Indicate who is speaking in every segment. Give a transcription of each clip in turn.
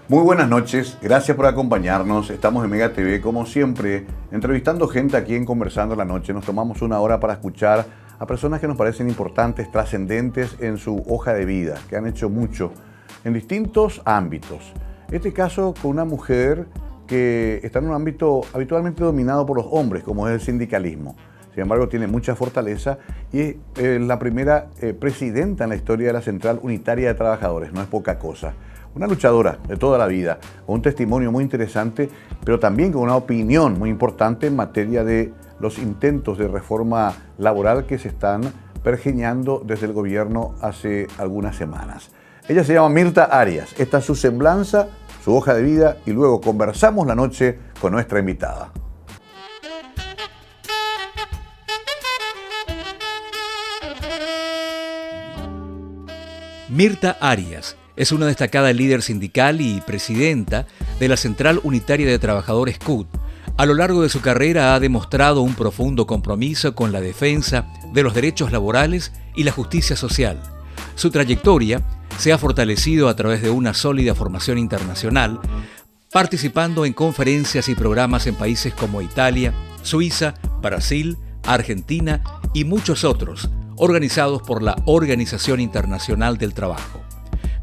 Speaker 1: Muy buenas noches, gracias por acompañarnos. Estamos en Mega TV, como siempre, entrevistando gente aquí en Conversando la Noche. Nos tomamos una hora para escuchar a personas que nos parecen importantes, trascendentes en su hoja de vida, que han hecho mucho en distintos ámbitos. Este caso con una mujer que está en un ámbito habitualmente dominado por los hombres, como es el sindicalismo. Sin embargo, tiene mucha fortaleza y es la primera presidenta en la historia de la Central Unitaria de Trabajadores. No es poca cosa. Una luchadora de toda la vida, con un testimonio muy interesante, pero también con una opinión muy importante en materia de los intentos de reforma laboral que se están pergeñando desde el gobierno hace algunas semanas. Ella se llama Mirta Arias. Esta es su semblanza, su hoja de vida, y luego conversamos la noche con nuestra invitada.
Speaker 2: Mirta Arias es una destacada líder sindical y presidenta de la Central Unitaria de Trabajadores CUT. A lo largo de su carrera ha demostrado un profundo compromiso con la defensa de los derechos laborales y la justicia social. Su trayectoria se ha fortalecido a través de una sólida formación internacional, participando en conferencias y programas en países como Italia, Suiza, Brasil, Argentina y muchos otros, organizados por la Organización Internacional del Trabajo.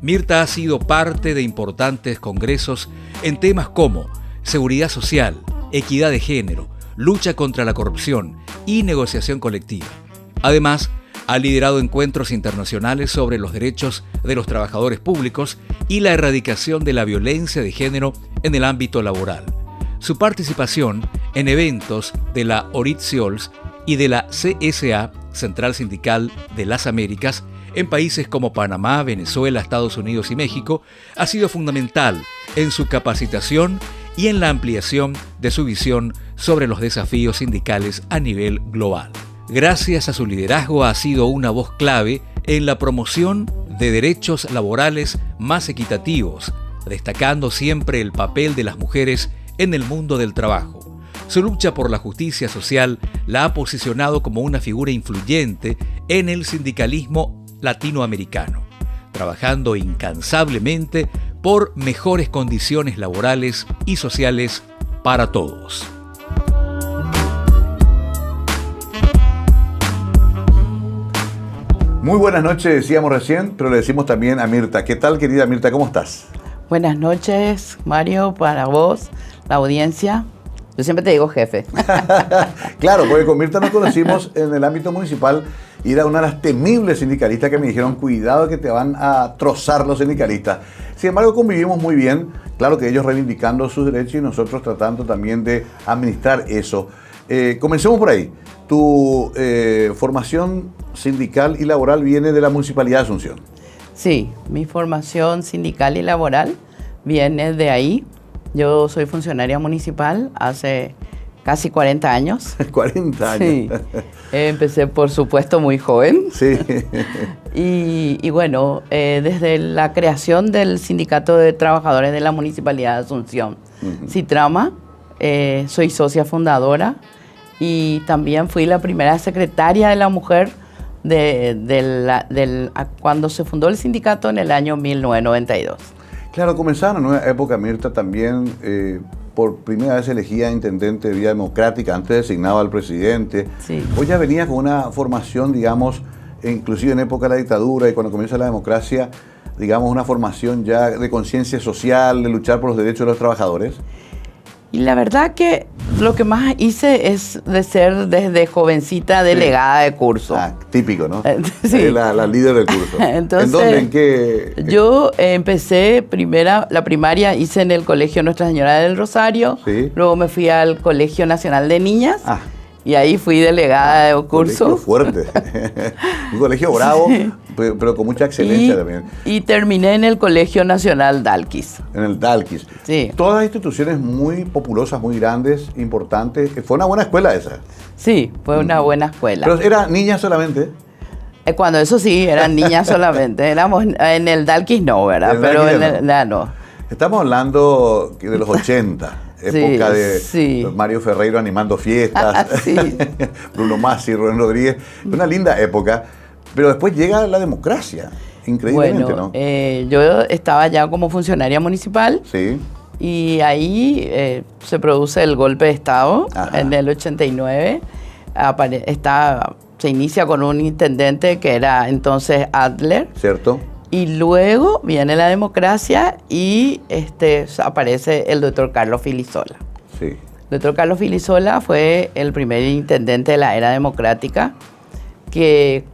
Speaker 2: Mirta ha sido parte de importantes congresos en temas como seguridad social, equidad de género, lucha contra la corrupción y negociación colectiva. Además, ha liderado encuentros internacionales sobre los derechos de los trabajadores públicos y la erradicación de la violencia de género en el ámbito laboral. Su participación en eventos de la Oritz-Siols y de la CSA, Central Sindical de las Américas, en países como Panamá, Venezuela, Estados Unidos y México, ha sido fundamental en su capacitación y en la ampliación de su visión sobre los desafíos sindicales a nivel global. Gracias a su liderazgo ha sido una voz clave en la promoción de derechos laborales más equitativos, destacando siempre el papel de las mujeres en el mundo del trabajo. Su lucha por la justicia social la ha posicionado como una figura influyente en el sindicalismo latinoamericano, trabajando incansablemente por mejores condiciones laborales y sociales para todos.
Speaker 1: Muy buenas noches, decíamos recién, pero le decimos también a Mirta. ¿Qué tal, querida Mirta? ¿Cómo estás?
Speaker 3: Buenas noches, Mario, para vos, la audiencia. Yo siempre te digo jefe.
Speaker 1: Claro, porque con Mirta nos conocimos en el ámbito municipal y era una de las temibles sindicalistas que me dijeron, cuidado que te van a trozar los sindicalistas. Sin embargo, convivimos muy bien, claro que ellos reivindicando sus derechos y nosotros tratando también de administrar eso. Comencemos por ahí. Tu formación sindical y laboral viene de la Municipalidad de Asunción.
Speaker 3: Sí, mi formación sindical y laboral viene de ahí. Yo soy funcionaria municipal hace casi 40 años.
Speaker 1: 40 años.
Speaker 3: Sí. Empecé, por supuesto, muy joven.
Speaker 1: Sí.
Speaker 3: Y bueno, desde la creación del Sindicato de Trabajadores de la Municipalidad de Asunción, Citrama, soy socia fundadora y también fui la primera secretaria de la mujer cuando se fundó el sindicato en el año 1992.
Speaker 1: Claro, comenzaba una nueva época, Mirta, también por primera vez elegía intendente de vía democrática, antes designaba al presidente.
Speaker 3: Sí.
Speaker 1: Hoy ya venía con una formación, digamos, inclusive en época de la dictadura y cuando comienza la democracia, digamos, una formación ya de conciencia social, de luchar por los derechos de los trabajadores.
Speaker 3: Y la verdad que lo que más hice es de ser desde jovencita delegada de curso.
Speaker 1: Ah, típico, ¿no?
Speaker 3: Sí.
Speaker 1: La líder del curso.
Speaker 3: Entonces,
Speaker 1: ¿en dónde? ¿En qué?
Speaker 3: Yo empecé la primaria hice en el Colegio Nuestra Señora del Rosario.
Speaker 1: Sí.
Speaker 3: Luego me fui al Colegio Nacional de Niñas. Y ahí fui delegada de curso.
Speaker 1: Un colegio fuerte. Un colegio bravo, sí. pero con mucha excelencia también.
Speaker 3: Y terminé en el Colegio Nacional Dalquis.
Speaker 1: En el Dalquis.
Speaker 3: Sí.
Speaker 1: Todas instituciones muy populosas, muy grandes, importantes. Fue una buena escuela esa.
Speaker 3: Sí, fue una buena escuela.
Speaker 1: Pero era niñas solamente.
Speaker 3: Cuando eso sí, eran niñas solamente. Éramos en el Dalquis no, ¿verdad? Pero no.
Speaker 1: Estamos hablando de los 80. Época
Speaker 3: sí.
Speaker 1: Mario Ferreiro animando fiestas,
Speaker 3: Sí.
Speaker 1: Bruno Masi, Rubén Rodríguez, una linda época, pero después llega la democracia. Increíblemente,
Speaker 3: Bueno,
Speaker 1: ¿no?
Speaker 3: yo estaba ya como funcionaria municipal.
Speaker 1: Sí.
Speaker 3: Y ahí se produce el golpe de Estado.
Speaker 1: Ajá.
Speaker 3: En el 89. Se inicia con un intendente que era entonces Adler.
Speaker 1: ¿Cierto?
Speaker 3: Y luego viene la democracia y aparece el doctor Carlos Filisola.
Speaker 1: Sí.
Speaker 3: El doctor Carlos Filisola fue el primer intendente de la era democrática que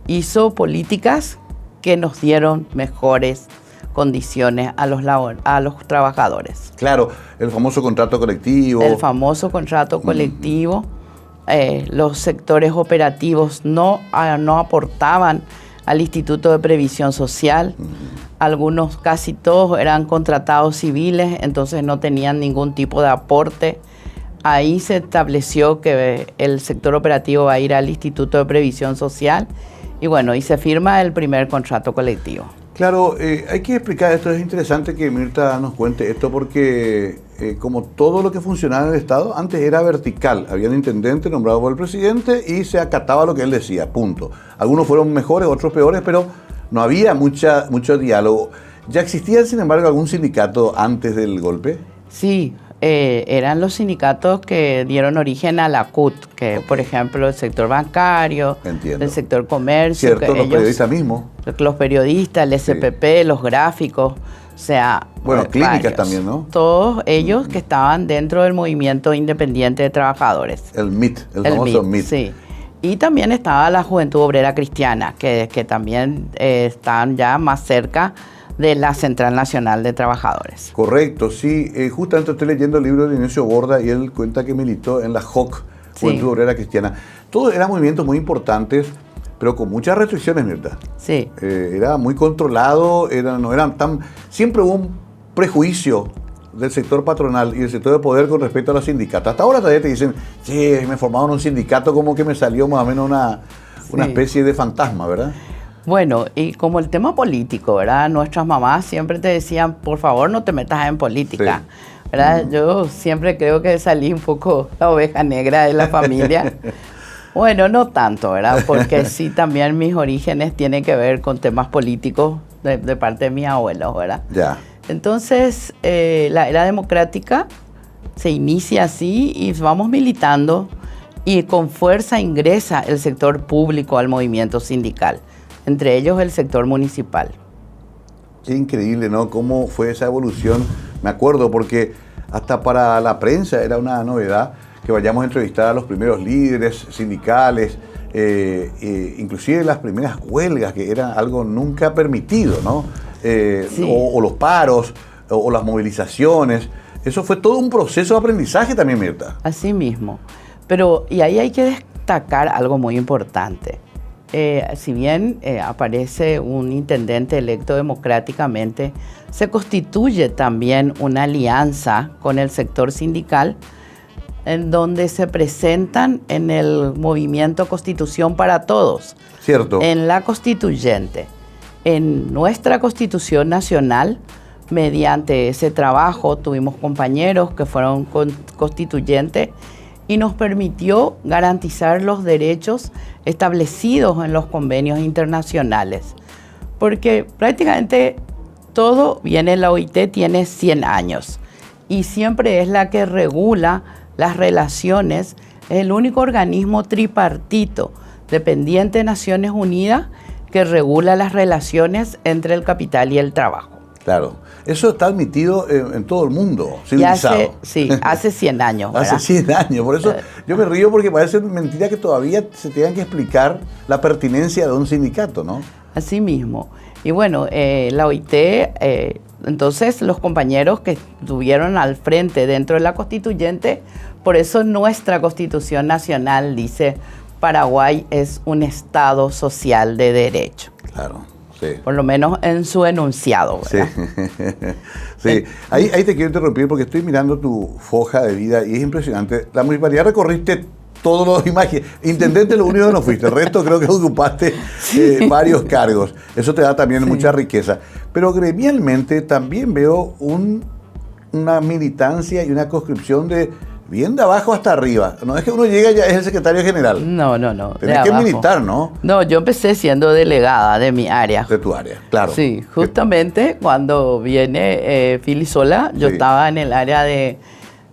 Speaker 3: hizo políticas que nos dieron mejores condiciones a los trabajadores.
Speaker 1: Claro, el famoso contrato colectivo.
Speaker 3: El famoso contrato colectivo. Los sectores operativos no aportaban al Instituto de Previsión Social. Algunos, casi todos, eran contratados civiles, entonces no tenían ningún tipo de aporte. Ahí se estableció que el sector operativo va a ir al Instituto de Previsión Social y bueno, y se firma el primer contrato colectivo.
Speaker 1: Claro, hay que explicar esto. Es interesante que Mirta nos cuente esto porque como todo lo que funcionaba en el Estado, antes era vertical. Había un intendente nombrado por el presidente y se acataba lo que él decía, punto. Algunos fueron mejores, otros peores, pero no había mucho diálogo. ¿Ya existía, sin embargo, algún sindicato antes del golpe?
Speaker 3: Sí, eran los sindicatos que dieron origen a la CUT, que por ejemplo el sector bancario,
Speaker 1: Entiendo.
Speaker 3: el sector comercio.
Speaker 1: Cierto, los periodistas mismos.
Speaker 3: Los periodistas, el SPP, los gráficos, o sea...
Speaker 1: Bueno, clínicas
Speaker 3: varios.
Speaker 1: también, ¿no?
Speaker 3: Todos ellos que estaban dentro del movimiento independiente de trabajadores.
Speaker 1: El MIT, el famoso MIT.
Speaker 3: Sí. Y también estaba la Juventud Obrera Cristiana, que también están ya más cerca de la Central Nacional de Trabajadores.
Speaker 1: Correcto, sí. Justamente estoy leyendo el libro de Ignacio Borda y él cuenta que militó en la JOC, Juventud Obrera Cristiana. Todos eran movimientos muy importantes, pero con muchas restricciones, Mirta.
Speaker 3: Sí.
Speaker 1: Era muy controlado, no eran tan... Siempre hubo un prejuicio del sector patronal y del sector de poder con respecto a los sindicatos. Hasta ahora todavía te dicen, sí, me formaron un sindicato, como que me salió más o menos una especie de fantasma, ¿verdad?
Speaker 3: Bueno, y como el tema político, ¿verdad? Nuestras mamás siempre te decían, por favor, no te metas en política, sí. ¿Verdad? Yo siempre creo que salí un poco la oveja negra de la familia. Bueno, no tanto, ¿verdad? Porque sí, también mis orígenes tienen que ver con temas políticos de parte de mis abuelos, ¿verdad?
Speaker 1: Ya.
Speaker 3: Entonces, la era democrática se inicia así y vamos militando y con fuerza ingresa el sector público al movimiento sindical, entre ellos el sector municipal.
Speaker 1: Qué increíble, ¿no? Cómo fue esa evolución. Me acuerdo porque hasta para la prensa era una novedad que vayamos a entrevistar a los primeros líderes sindicales, inclusive las primeras huelgas, que era algo nunca permitido, ¿no? Sí. o los paros, o las movilizaciones. Eso fue todo un proceso de aprendizaje también, Mirta.
Speaker 3: Así mismo. Pero, y ahí hay que destacar algo muy importante. Si bien aparece un intendente electo democráticamente, se constituye también una alianza con el sector sindical en donde se presentan en el movimiento Constitución para Todos.
Speaker 1: Cierto.
Speaker 3: En la constituyente. En nuestra Constitución Nacional, mediante ese trabajo, tuvimos compañeros que fueron constituyentes y nos permitió garantizar los derechos establecidos en los convenios internacionales. Porque prácticamente todo viene, la OIT tiene 100 años y siempre es la que regula las relaciones, es el único organismo tripartito dependiente de Naciones Unidas que regula las relaciones entre el capital y el trabajo.
Speaker 1: Claro, eso está admitido en todo el mundo, civilizado.
Speaker 3: Hace 100 años. ¿verdad?
Speaker 1: Hace 100 años, por eso yo me río porque parece mentira que todavía se tengan que explicar la pertinencia de un sindicato, ¿no? Así
Speaker 3: mismo. Y bueno, la OIT, entonces los compañeros que estuvieron al frente dentro de la constituyente, por eso nuestra Constitución Nacional dice Paraguay es un Estado social de derecho.
Speaker 1: Claro. Sí.
Speaker 3: Por lo menos en su enunciado, ¿verdad?
Speaker 1: Sí. Ahí te quiero interrumpir porque estoy mirando tu foja de vida y es impresionante. La municipalidad recorriste todos los imágenes. Intendente lo único que no fuiste, el resto creo que ocupaste varios cargos. Eso te da también mucha riqueza. Pero gremialmente también veo una militancia y una conscripción de bien de abajo hasta arriba. No es que uno llega ya es el secretario general.
Speaker 3: No.
Speaker 1: Tenés que militar, ¿no?
Speaker 3: No, yo empecé siendo delegada de mi área.
Speaker 1: De tu área, claro.
Speaker 3: Sí, justamente cuando viene Filisola, yo estaba en el área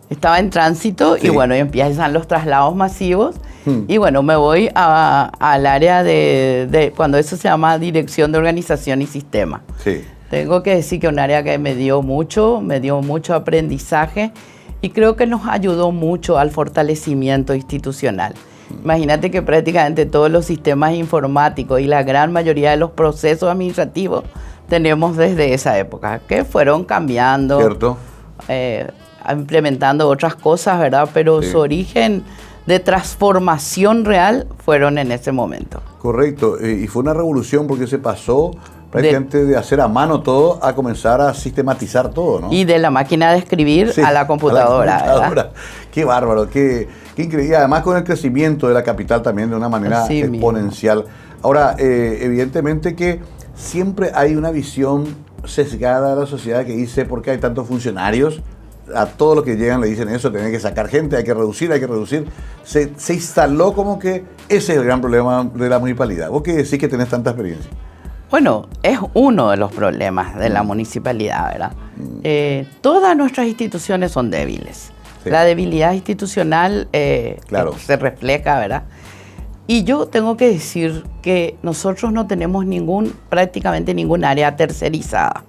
Speaker 3: estaba en tránsito y bueno, y empiezan los traslados masivos. Y bueno, me voy al área de cuando eso se llama Dirección de Organización y Sistema. Sí. Tengo que decir que un área que me dio mucho aprendizaje y creo que nos ayudó mucho al fortalecimiento institucional. Imagínate que prácticamente todos los sistemas informáticos y la gran mayoría de los procesos administrativos tenemos desde esa época, que fueron cambiando,
Speaker 1: ¿cierto?
Speaker 3: Implementando otras cosas, ¿verdad? Pero su origen de transformación real fueron en ese momento.
Speaker 1: Correcto, y fue una revolución porque se pasó prácticamente de hacer a mano todo a comenzar a sistematizar todo, ¿no?
Speaker 3: Y de la máquina de escribir a la computadora. ¿Verdad?
Speaker 1: Qué bárbaro, qué increíble. Además con el crecimiento de la capital también de una manera exponencial. Mismo. Ahora, evidentemente que siempre hay una visión sesgada de la sociedad que dice, ¿por qué hay tantos funcionarios? A todos los que llegan le dicen eso, tienen que sacar gente, hay que reducir. Se instaló como que ese es el gran problema de la municipalidad. Vos que decís que tenés tanta experiencia.
Speaker 3: Bueno, es uno de los problemas de la municipalidad, ¿verdad? Todas nuestras instituciones son débiles. Sí. La debilidad institucional se refleja, ¿verdad? Y yo tengo que decir que nosotros no tenemos prácticamente ningún área tercerizada,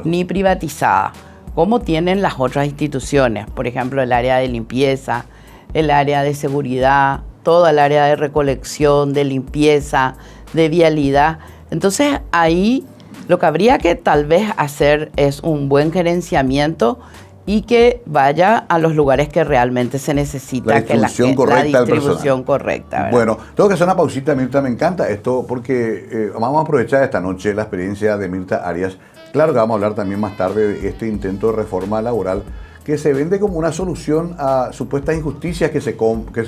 Speaker 3: ni privatizada, como tienen las otras instituciones. Por ejemplo, el área de limpieza, el área de seguridad, toda el área de recolección, de limpieza, de vialidad. Entonces ahí lo que habría que tal vez hacer es un buen gerenciamiento y que vaya a los lugares que realmente se necesita. La distribución correcta. ¿Verdad?
Speaker 1: Bueno, tengo que hacer una pausita, Mirta, me encanta esto porque vamos a aprovechar esta noche la experiencia de Mirta Arias. Claro que vamos a hablar también más tarde de este intento de reforma laboral que se vende como una solución a supuestas injusticias que se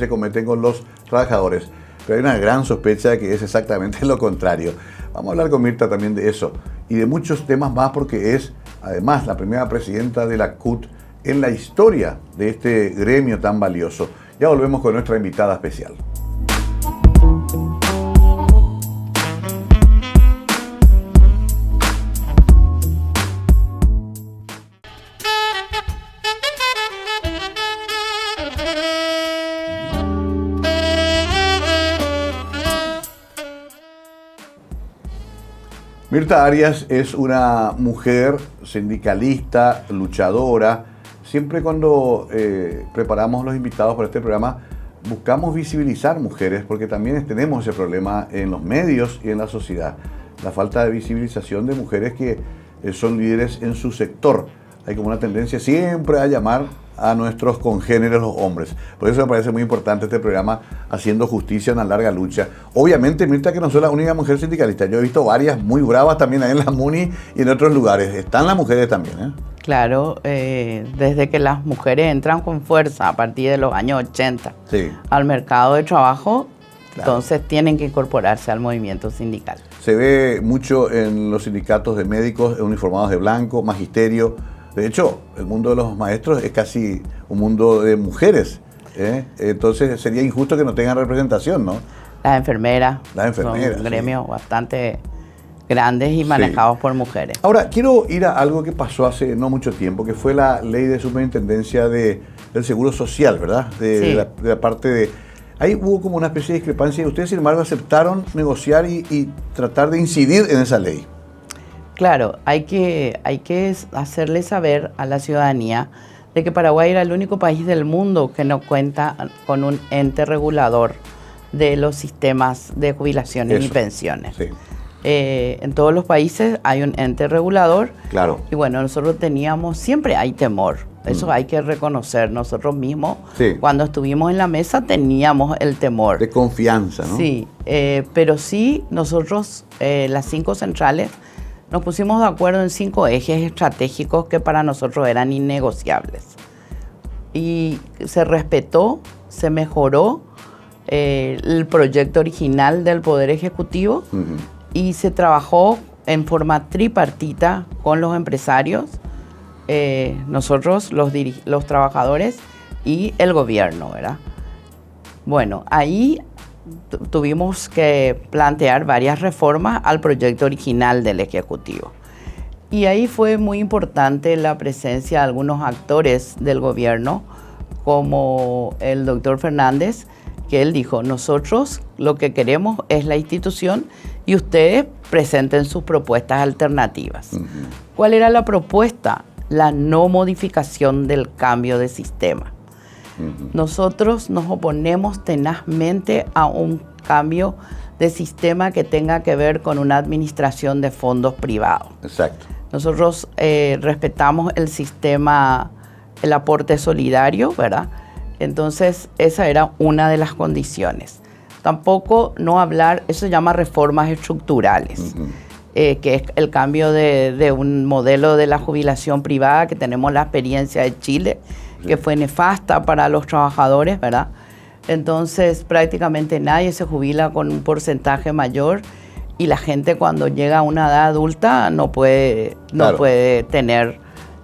Speaker 1: cometen con los trabajadores. Pero hay una gran sospecha de que es exactamente lo contrario. Vamos a hablar con Mirta también de eso y de muchos temas más porque es además la primera presidenta de la CUT en la historia de este gremio tan valioso. Ya volvemos con nuestra invitada especial. Mirta Arias es una mujer sindicalista, luchadora. Siempre cuando preparamos los invitados para este programa, buscamos visibilizar mujeres porque también tenemos ese problema en los medios y en la sociedad. La falta de visibilización de mujeres que son líderes en su sector. Hay como una tendencia siempre a llamar a nuestros congéneres los hombres. Por eso me parece muy importante este programa, Haciendo Justicia, una larga lucha. Obviamente, Mirta, que no soy la única mujer sindicalista. Yo he visto varias muy bravas también ahí en la MUNI y en otros lugares. Están las mujeres también, ¿eh?
Speaker 3: Claro, desde que las mujeres entran con fuerza a partir de los años 80 al mercado de trabajo, entonces tienen que incorporarse al movimiento sindical.
Speaker 1: Se ve mucho en los sindicatos de médicos uniformados de blanco, magisterio. De hecho, el mundo de los maestros es casi un mundo de mujeres, ¿eh? Entonces sería injusto que no tengan representación, ¿no?
Speaker 3: Las enfermeras. Son gremios bastante grandes y manejados por mujeres.
Speaker 1: Ahora, quiero ir a algo que pasó hace no mucho tiempo, que fue la ley de superintendencia del Seguro Social, ¿verdad? De la parte de... Ahí hubo como una especie de discrepancia y ustedes, sin embargo, aceptaron negociar y tratar de incidir en esa ley.
Speaker 3: Claro, hay que hacerle saber a la ciudadanía de que Paraguay era el único país del mundo que no cuenta con un ente regulador de los sistemas de jubilaciones y pensiones. Sí. En todos los países hay un ente regulador. Claro. Y bueno, nosotros siempre hay temor. Eso hay que reconocer. Nosotros mismos, cuando estuvimos en la mesa, teníamos el temor.
Speaker 1: De confianza, ¿no?
Speaker 3: Sí, pero sí, nosotros, las 5 centrales, nos pusimos de acuerdo en 5 ejes estratégicos que para nosotros eran innegociables. Y se respetó, se mejoró el proyecto original del Poder Ejecutivo y se trabajó en forma tripartita con los empresarios, nosotros, los trabajadores, y el gobierno, ¿verdad? Bueno, ahí tuvimos que plantear varias reformas al proyecto original del Ejecutivo. Y ahí fue muy importante la presencia de algunos actores del gobierno, como el doctor Fernández, que él dijo, nosotros lo que queremos es la institución y ustedes presenten sus propuestas alternativas. ¿Cuál era la propuesta? La no modificación del cambio de sistema. Nosotros nos oponemos tenazmente a un cambio de sistema que tenga que ver con una administración de fondos privados.
Speaker 1: Exacto.
Speaker 3: Nosotros respetamos el sistema, el aporte solidario, ¿verdad? Entonces, esa era una de las condiciones. Tampoco no hablar, eso se llama reformas estructurales, que es el cambio de un modelo de la jubilación privada, que tenemos la experiencia de Chile, que fue nefasta para los trabajadores, ¿verdad? Entonces, prácticamente nadie se jubila con un porcentaje mayor y la gente cuando llega a una edad adulta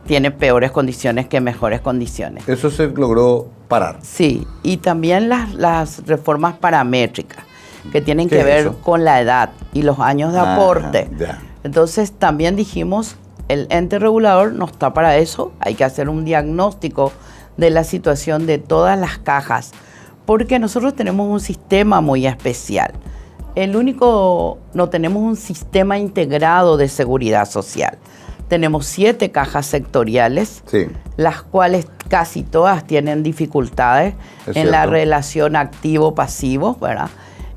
Speaker 3: tiene peores condiciones que mejores condiciones.
Speaker 1: Eso se logró parar.
Speaker 3: Sí, y también las reformas paramétricas, que tienen que ver con la edad y los años de aporte. Entonces, también dijimos, el ente regulador no está para eso, hay que hacer un diagnóstico de la situación de todas las cajas, porque nosotros tenemos un sistema muy especial. No tenemos un sistema integrado de seguridad social. Tenemos 7 cajas sectoriales, las cuales casi todas tienen dificultades en la relación activo-pasivo, ¿verdad?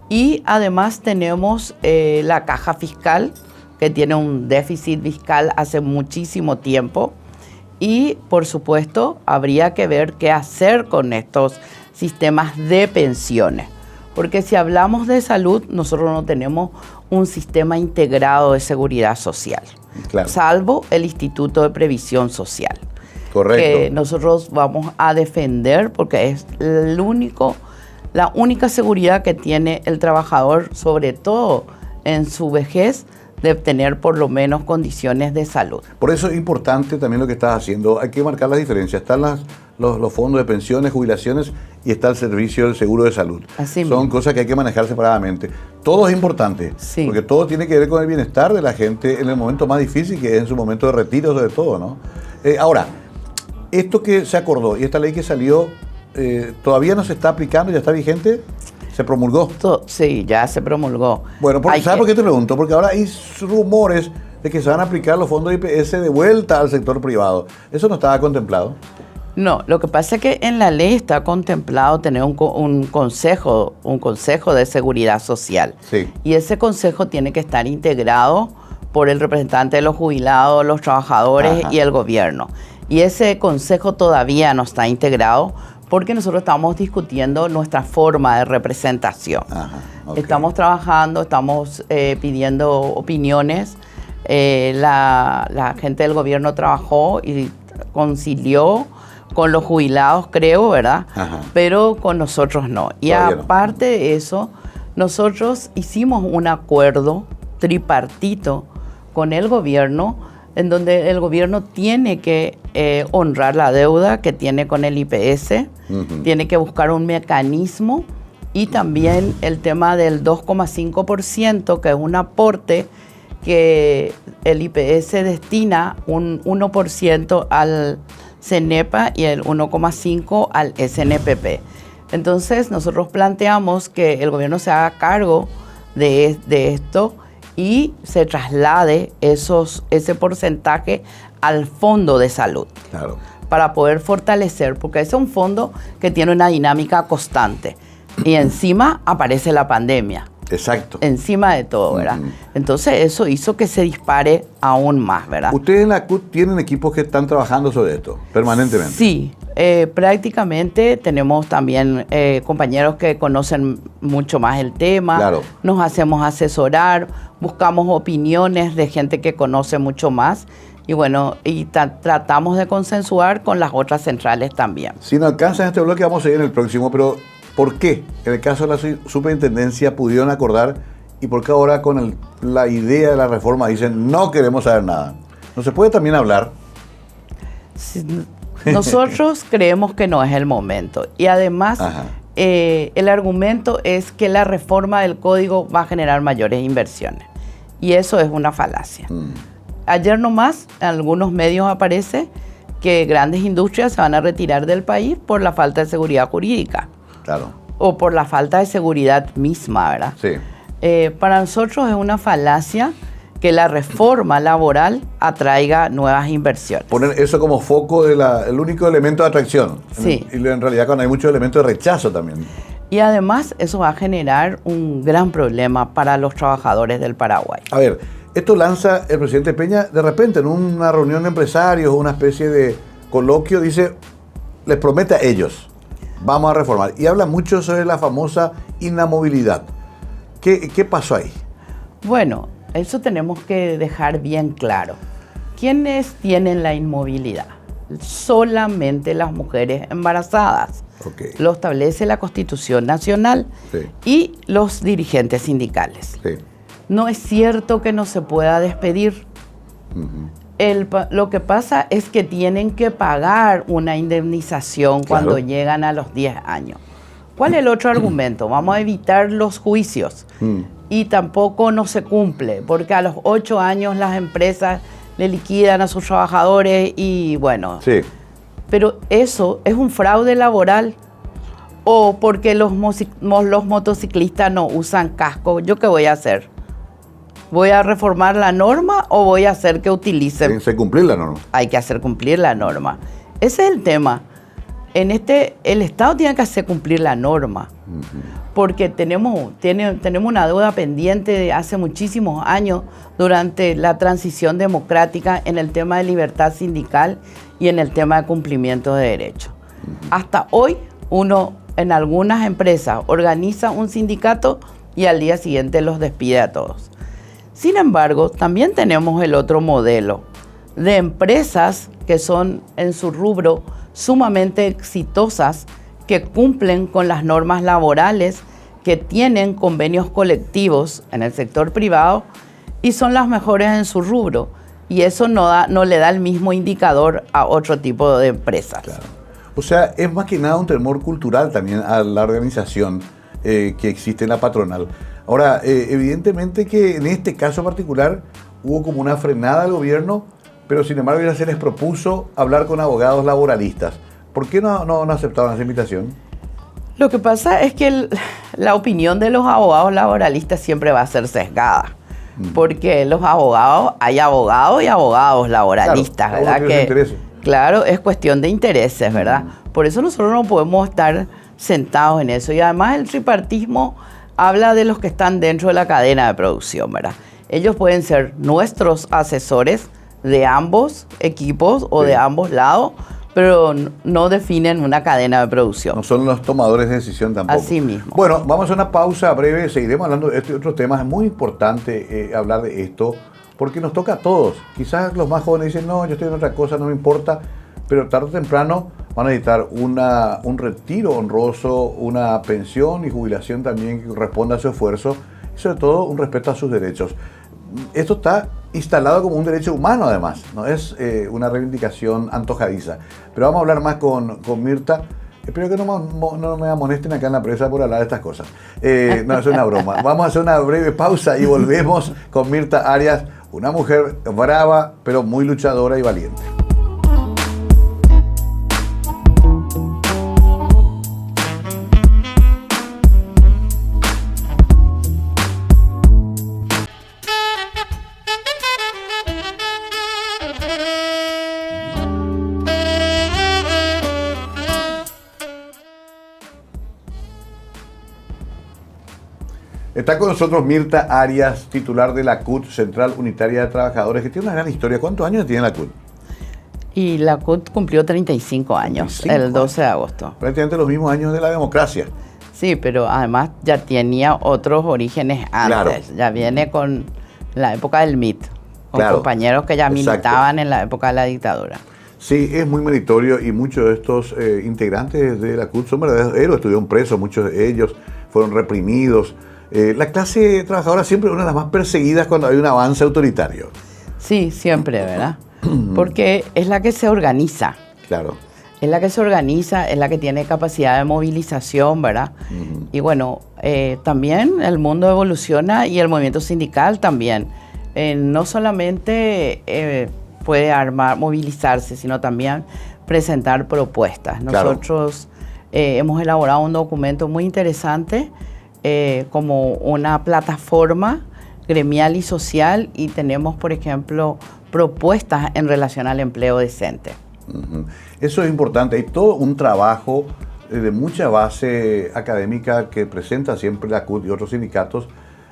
Speaker 3: Y además tenemos la caja fiscal, que tiene un déficit fiscal hace muchísimo tiempo. Y, por supuesto, habría que ver qué hacer con estos sistemas de pensiones. Porque si hablamos de salud, nosotros no tenemos un sistema integrado de seguridad social. Claro. Salvo el Instituto de Previsión Social.
Speaker 1: Correcto.
Speaker 3: Que nosotros vamos a defender porque es la única seguridad que tiene el trabajador, sobre todo en su vejez, de obtener por lo menos condiciones de salud.
Speaker 1: Por eso es importante también lo que estás haciendo. Hay que marcar las diferencias. Están los fondos de pensiones, jubilaciones y está el servicio del seguro de salud.
Speaker 3: Así
Speaker 1: Son
Speaker 3: mismo.
Speaker 1: cosas que hay que manejar separadamente. Todo es importante, porque todo tiene que ver con el bienestar de la gente en el momento más difícil, que es en su momento de retiro, sobre todo, ¿no? Ahora, esto que se acordó y esta ley que salió, ¿todavía no se está aplicando? ¿Ya está vigente? ¿Se promulgó?
Speaker 3: Sí, ya se promulgó.
Speaker 1: Bueno, ¿sabes por qué te pregunto? Porque ahora hay rumores de que se van a aplicar los fondos de IPS de vuelta al sector privado. ¿Eso no estaba contemplado?
Speaker 3: No, lo que pasa es que en la ley está contemplado tener un consejo de seguridad social.
Speaker 1: Sí.
Speaker 3: Y ese consejo tiene que estar integrado por el representante de los jubilados, los trabajadores y el gobierno. Y ese consejo todavía no está integrado porque nosotros estamos discutiendo nuestra forma de representación. Estamos trabajando, estamos pidiendo opiniones. La gente del gobierno trabajó y concilió con los jubilados, creo, ¿verdad? Pero con nosotros no. Y aparte de eso, nosotros hicimos un acuerdo tripartito con el gobierno, en donde el gobierno tiene que honrar la deuda que tiene con el IPS, tiene que buscar un mecanismo, y también el tema del 2,5%, que es un aporte que el IPS destina un 1% al CENEPA y el 1,5% al SNPP. Entonces, nosotros planteamos que el gobierno se haga cargo de esto y se traslade ese porcentaje al fondo de salud.
Speaker 1: Claro.
Speaker 3: Para poder fortalecer, porque es un fondo que tiene una dinámica constante. Y encima aparece la pandemia.
Speaker 1: Exacto.
Speaker 3: Encima de todo, ¿verdad? Entonces eso hizo que se dispare aún más, ¿verdad?
Speaker 1: ¿Ustedes en la CUT tienen equipos que están trabajando sobre esto permanentemente?
Speaker 3: Sí, prácticamente tenemos también compañeros que conocen mucho más el tema.
Speaker 1: Claro.
Speaker 3: Nos hacemos asesorar, buscamos opiniones de gente que conoce mucho más. Y bueno, tratamos de consensuar con las otras centrales también.
Speaker 1: Si no alcanzan este bloque, vamos a ir en el próximo, pero ¿por qué en el caso de la superintendencia pudieron acordar y por qué ahora con la idea de la reforma dicen no queremos saber nada? ¿No se puede también hablar?
Speaker 3: Nosotros creemos que no es el momento. Y además, el argumento es que la reforma del código va a generar mayores inversiones. Y eso es una falacia. Ayer nomás, en algunos medios aparece que grandes industrias se van a retirar del país por la falta de seguridad jurídica.
Speaker 1: Claro.
Speaker 3: O por la falta de seguridad misma, ¿verdad?
Speaker 1: Sí.
Speaker 3: Para nosotros es una falacia que la reforma laboral atraiga nuevas inversiones.
Speaker 1: Poner eso como foco el único elemento de atracción.
Speaker 3: Sí.
Speaker 1: Y en realidad cuando hay muchos elementos de rechazo también.
Speaker 3: Y además eso va a generar un gran problema para los trabajadores del Paraguay.
Speaker 1: A ver, esto lanza el presidente Peña de repente en una reunión de empresarios o una especie de coloquio, dice, les promete a ellos, vamos a reformar. Y habla mucho sobre la famosa inamovilidad. ¿Qué pasó ahí?
Speaker 3: Bueno, eso tenemos que dejar bien claro. ¿Quiénes tienen la inmovilidad? Solamente las mujeres embarazadas.
Speaker 1: Okay.
Speaker 3: Lo establece la Constitución Nacional y los dirigentes sindicales.
Speaker 1: Sí.
Speaker 3: No es cierto que no se pueda despedir. Lo que pasa es que tienen que pagar una indemnización cuando llegan a los 10 años. ¿Cuál es el otro argumento? Vamos a evitar los juicios. Y tampoco no se cumple, porque a los 8 años las empresas le liquidan a sus trabajadores y bueno.
Speaker 1: Sí.
Speaker 3: Pero eso es un fraude laboral. O porque los motociclistas no usan casco. ¿Yo qué voy a hacer? ¿Voy a reformar la norma o voy a hacer que utilicen?
Speaker 1: Hay que cumplir la norma.
Speaker 3: Hay que hacer cumplir la norma. Ese es el tema. El Estado tiene que hacer cumplir la norma. Porque tenemos una deuda pendiente de hace muchísimos años durante la transición democrática en el tema de libertad sindical y en el tema de cumplimiento de derechos. Hasta hoy, uno en algunas empresas organiza un sindicato y al día siguiente los despide a todos. Sin embargo, también tenemos el otro modelo de empresas que son en su rubro sumamente exitosas, que cumplen con las normas laborales, que tienen convenios colectivos en el sector privado y son las mejores en su rubro. Y eso no le da el mismo indicador a otro tipo de empresas.
Speaker 1: Claro. O sea, es más que nada un temor cultural también a la organización que existe en la patronal. Ahora, evidentemente que en este caso particular hubo como una frenada al gobierno, pero sin embargo ya se les propuso hablar con abogados laboralistas. ¿Por qué no aceptaron esa invitación?
Speaker 3: Lo que pasa es que la opinión de los abogados laboralistas siempre va a ser sesgada. Porque hay abogados y abogados laboralistas,
Speaker 1: claro,
Speaker 3: ¿verdad? Claro, es cuestión de intereses, ¿verdad? Por eso nosotros no podemos estar sentados en eso. Y además el tripartismo habla de los que están dentro de la cadena de producción, ¿verdad? Ellos pueden ser nuestros asesores de ambos equipos o de ambos lados, pero no definen una cadena de producción.
Speaker 1: No son los tomadores de decisión tampoco.
Speaker 3: Así mismo.
Speaker 1: Bueno, vamos a hacer una pausa breve, seguiremos hablando de este otro tema. Es muy importante hablar de esto, porque nos toca a todos. Quizás los más jóvenes dicen, no, yo estoy en otra cosa, no me importa, pero tarde o temprano van a necesitar un retiro honroso, una pensión y jubilación también que responda a su esfuerzo, y sobre todo un respeto a sus derechos. Esto está instalado como un derecho humano además, no es una reivindicación antojadiza. Pero vamos a hablar más con Mirta. Espero que no me amonesten acá en la prensa por hablar de estas cosas. No, es una broma. Vamos a hacer una breve pausa y volvemos con Mirta Arias, una mujer brava, pero muy luchadora y valiente. Está con nosotros Mirta Arias, titular de la CUT, Central Unitaria de Trabajadores, que tiene una gran historia. ¿Cuántos años tiene la CUT?
Speaker 3: Y la CUT cumplió 35 años,
Speaker 1: 35
Speaker 3: el 12 de agosto.
Speaker 1: Prácticamente los mismos años de la democracia.
Speaker 3: Sí, pero además ya tenía otros orígenes antes.
Speaker 1: Claro.
Speaker 3: Ya viene con la época del MIT, con
Speaker 1: Claro.
Speaker 3: compañeros que ya
Speaker 1: Exacto.
Speaker 3: militaban en la época de la dictadura.
Speaker 1: Sí, es muy meritorio y muchos de estos integrantes de la CUT son verdaderos héroes. Estuvieron presos, muchos de ellos fueron reprimidos. La clase trabajadora siempre es una de las más perseguidas cuando hay un avance autoritario.
Speaker 3: Sí, siempre, ¿verdad? Porque es la que se organiza.
Speaker 1: Claro.
Speaker 3: es la que se organiza, es la que tiene capacidad de movilización, ¿verdad? Y bueno, también el mundo evoluciona y el movimiento sindical también. No solamente puede movilizarse, sino también presentar propuestas. Nosotros hemos elaborado un documento muy interesante como una plataforma gremial y social, y tenemos, por ejemplo, propuestas en relación al empleo decente.
Speaker 1: Eso es importante. Hay todo un trabajo de mucha base académica que presenta siempre la CUT y otros sindicatos,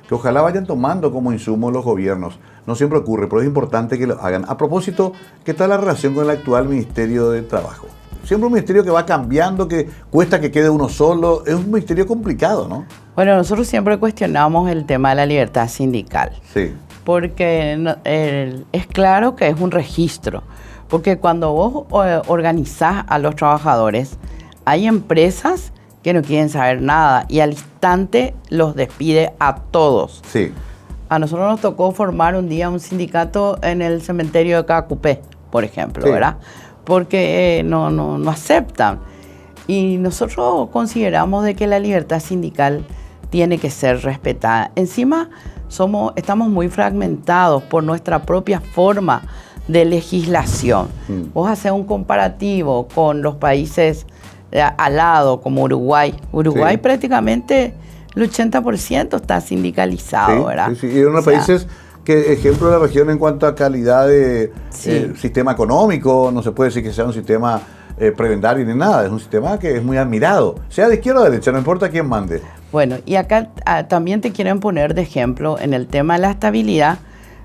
Speaker 1: que ojalá vayan tomando como insumo los gobiernos. No siempre ocurre, pero es importante que lo hagan. A propósito, ¿qué tal la relación con el actual Ministerio de Trabajo? Siempre un ministerio que va cambiando, que cuesta que quede uno solo. Es un ministerio complicado, ¿no?
Speaker 3: Bueno, nosotros siempre cuestionamos el tema de la libertad sindical.
Speaker 1: Sí.
Speaker 3: Porque es claro que es un registro. Porque cuando vos organizás a los trabajadores, hay empresas que no quieren saber nada y al instante los despide a todos.
Speaker 1: Sí.
Speaker 3: A nosotros nos tocó formar un día un sindicato en el cementerio de Cacupé, por ejemplo, sí, ¿verdad? Porque no aceptan. Y nosotros consideramos de que la libertad sindical tiene que ser respetada. Encima, estamos muy fragmentados por nuestra propia forma de legislación. Vos hacés un comparativo con los países al lado, como Uruguay. Uruguay prácticamente el 80% está sindicalizado, ¿verdad?
Speaker 1: Sí, y unos países que ejemplo de la región en cuanto a calidad de sistema económico, no se puede decir que sea un sistema prebendario ni nada, es un sistema que es muy admirado, sea de izquierda o de derecha, no importa quién mande.
Speaker 3: Bueno, y acá también te quieren poner de ejemplo en el tema de la estabilidad,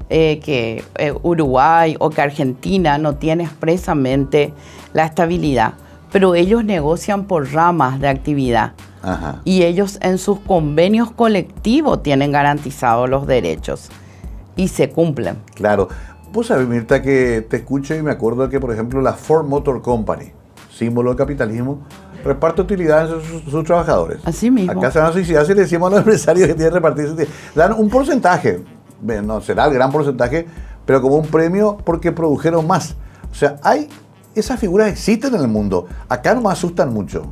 Speaker 3: que Uruguay o que Argentina no tiene expresamente la estabilidad, pero ellos negocian por ramas de actividad.
Speaker 1: Ajá.
Speaker 3: Y ellos en sus convenios colectivos tienen garantizados los derechos y se cumplen.
Speaker 1: Claro. Vos sabés, Mirta, que te escucho y me acuerdo que, por ejemplo, la Ford Motor Company, símbolo del capitalismo, reparte utilidades a sus trabajadores.
Speaker 3: Así mismo.
Speaker 1: Acá se van a suicidar si le decimos a los empresarios que tienen repartirse. Dan un porcentaje, no será el gran porcentaje, pero como un premio porque produjeron más. O sea, esas figuras existen en el mundo. Acá no me asustan mucho.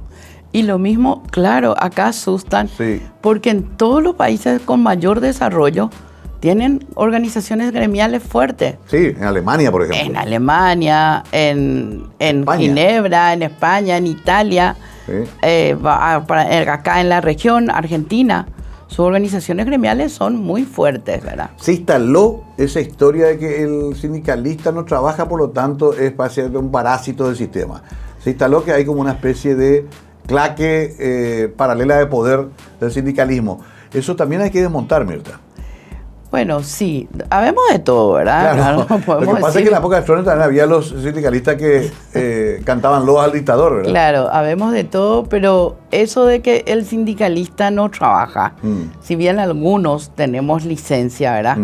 Speaker 3: Y lo mismo, claro, acá asustan,
Speaker 1: sí,
Speaker 3: porque en todos los países con mayor desarrollo tienen organizaciones gremiales fuertes.
Speaker 1: Sí, en Alemania, por ejemplo.
Speaker 3: En Alemania, en Ginebra, en España, en Italia, acá en la región, Argentina. Sus organizaciones gremiales son muy fuertes, ¿verdad?
Speaker 1: Se instaló esa historia de que el sindicalista no trabaja, por lo tanto es para ser un parásito del sistema. Se instaló que hay como una especie de claque paralela de poder del sindicalismo. Eso también hay que desmontar, Mirta.
Speaker 3: Bueno, sí, habemos de todo, ¿verdad?
Speaker 1: Claro. Lo que pasa es que en la época de Stroessner también había los sindicalistas que cantaban loas al dictador, ¿verdad?
Speaker 3: Claro, habemos de todo, pero eso de que el sindicalista no trabaja, si bien algunos tenemos licencia, ¿verdad?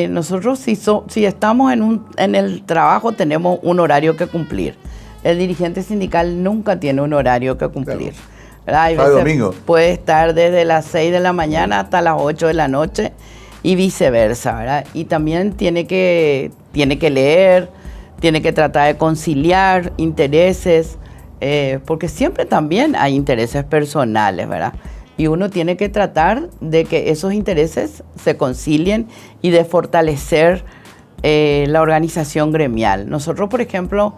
Speaker 3: Nosotros si estamos en el trabajo tenemos un horario que cumplir. El dirigente sindical nunca tiene un horario que cumplir. Claro. Hay veces
Speaker 1: domingo.
Speaker 3: Puede estar desde las 6 de la mañana hasta las 8 de la noche y viceversa, ¿verdad? Y también tiene que leer, tiene que tratar de conciliar intereses, porque siempre también hay intereses personales, ¿verdad? Y uno tiene que tratar de que esos intereses se concilien y de fortalecer la organización gremial. Nosotros, por ejemplo,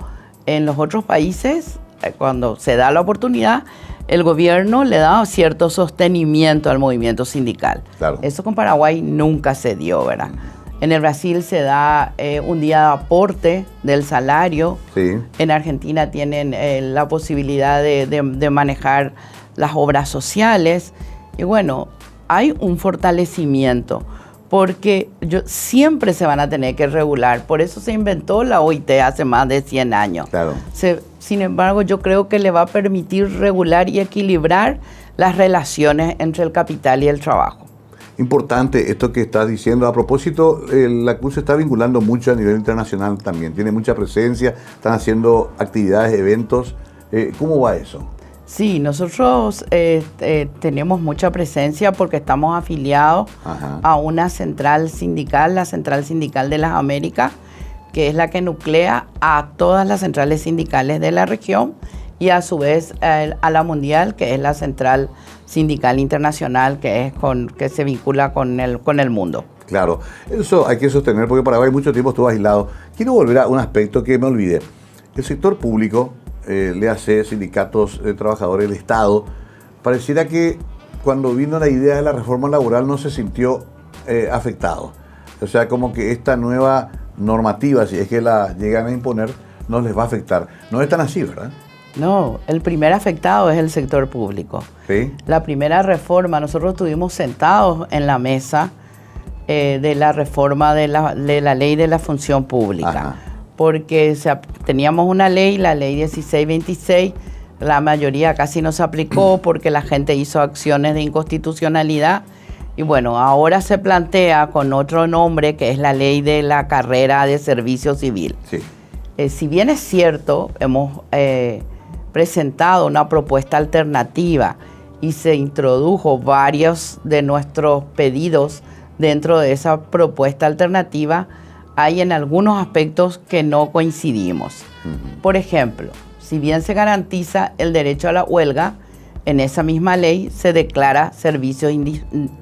Speaker 3: en los otros países, cuando se da la oportunidad, el gobierno le da cierto sostenimiento al movimiento sindical.
Speaker 1: Claro.
Speaker 3: Eso con Paraguay nunca se dio, ¿verdad? En el Brasil se da un día de aporte del salario.
Speaker 1: Sí.
Speaker 3: En Argentina tienen la posibilidad de manejar las obras sociales. Y bueno, hay un fortalecimiento, porque siempre se van a tener que regular. Por eso se inventó la OIT hace más de 100 años.
Speaker 1: Claro.
Speaker 3: Sin embargo, yo creo que le va a permitir regular y equilibrar las relaciones entre el capital y el trabajo.
Speaker 1: Importante esto que estás diciendo. A propósito, la CUT se está vinculando mucho a nivel internacional también. Tiene mucha presencia, están haciendo actividades, eventos. ¿Cómo va eso?
Speaker 3: Sí, nosotros tenemos mucha presencia porque estamos afiliados a una central sindical, la Central Sindical de las Américas, que es la que nuclea a todas las centrales sindicales de la región y a su vez a la mundial, que es la central sindical internacional que se vincula con el mundo.
Speaker 1: Claro, eso hay que sostener porque Paraguay mucho tiempo estuvo aislado. Quiero volver a un aspecto que me olvidé. El sector público, le hace sindicatos de trabajadores del Estado, pareciera que cuando vino la idea de la reforma laboral no se sintió afectado. O sea, como que esta nueva normativa, si es que la llegan a imponer, no les va a afectar. No es tan así, ¿verdad?
Speaker 3: No, el primer afectado es el sector público.
Speaker 1: ¿Sí?
Speaker 3: La primera reforma, nosotros estuvimos sentados en la mesa de la reforma de la ley de la función pública.
Speaker 1: Ajá.
Speaker 3: Porque teníamos una ley, la ley 1626, la mayoría casi no se aplicó porque la gente hizo acciones de inconstitucionalidad. Y bueno, ahora se plantea con otro nombre, que es la ley de la carrera de servicio civil.
Speaker 1: Sí.
Speaker 3: Si bien es cierto, hemos presentado una propuesta alternativa y se introdujo varios de nuestros pedidos dentro de esa propuesta alternativa, hay en algunos aspectos que no coincidimos. Por ejemplo, si bien se garantiza el derecho a la huelga, en esa misma ley se declara servicios